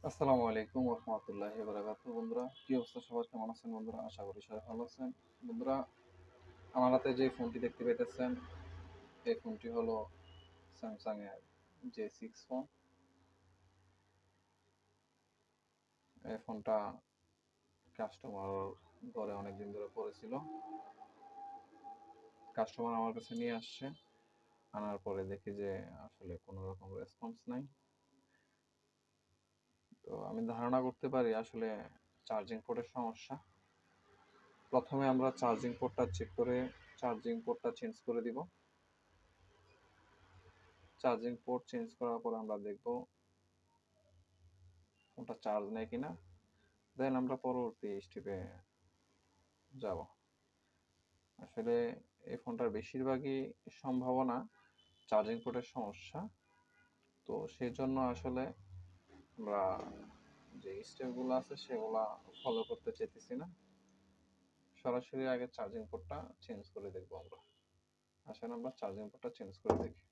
আসসালামু আলাইকুম ওয়া রাহমাতুল্লাহি ওয়া বারাকাতুহু। বন্ধুরা, কি অবস্থা সবার? কেমন আছেন বন্ধুরা? আশা করি সবাই ভালো আছেন। বন্ধুরা, আমার হাতে যে ফোনটি দেখতে পাইতেছেন, এই ফোনটি হলো স্যামসাং এর J6 ফোন। এই ফোনটা কাস্টমার ঘরে অনেকদিন ধরে পড়েছিল। কাস্টমার আমার কাছে নিয়ে আসছে। আনার পরে দেখি যে আসলে কোনো রকম রেসপন্স নাই। তো আমি ধারণা করতে পারি আসলে চার্জিং পোর্টের সমস্যা। প্রথমে আমরা চার্জিং পোর্টটা চেক করে চার্জিং পোর্টটা চেঞ্জ করে দিব। চার্জিং পোর্ট চেঞ্জ করার পর আমরা দেখব ফোনটা চার্জ নেয় কিনা। দেন আমরা পরবর্তী স্টেপে যাব। আসলে এই ফোনটার বেশিরভাগই সম্ভাবনা চার্জিং পোর্টের সমস্যা। তো সেই জন্য আসলে আমরা যে স্টেপগুলো আছে সেগুলা ফলো করতে চাইতেছি না। সরাসরি আগে চার্জিং পোর্টটা চেঞ্জ করে দেখবো আমরা। আসলে আমরা চার্জিং পোর্টটা চেঞ্জ করে দেখি।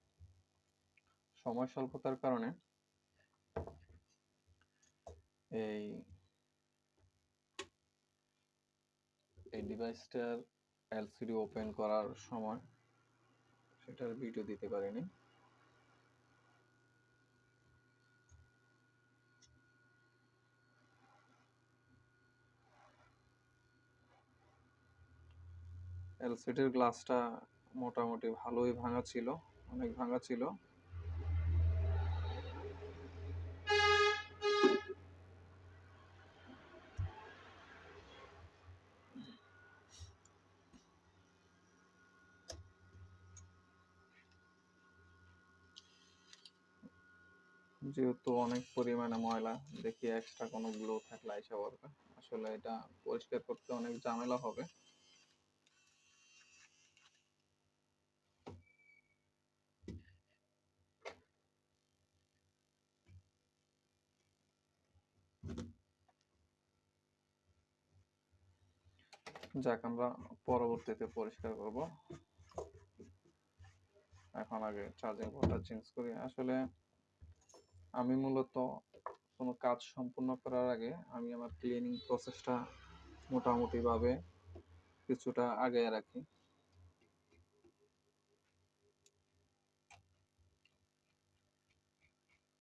সময় স্বল্পতার কারণে এই এই ডিভাইসটার এলসিডি ওপেন করার সময় সেটার ভিডিও দিতে পারিনি। এলসিডির গ্লাসটা মোটামুটি ভালোই ভাঙা ছিল, অনেক ভাঙা ছিল। যেহেতু অনেক পরিমাণে ময়লা, দেখি এক্সট্রা কোনো গ্লো থাকলে আইসা পড়বে। আসলে এটা পরিষ্কার করতে অনেক ঝামেলা হবে। যাক, আমরা পরবর্তীতে পরিষ্কার করব। এখন আগে চার্জিং পোর্টটা চেঞ্জ করি। আসলে আমি মূলত কোনো কাজ সম্পূর্ণ করার আগে আমি আমার ক্লিনিং প্রসেসটা মোটামুটিভাবে কিছুটা আগে রাখি।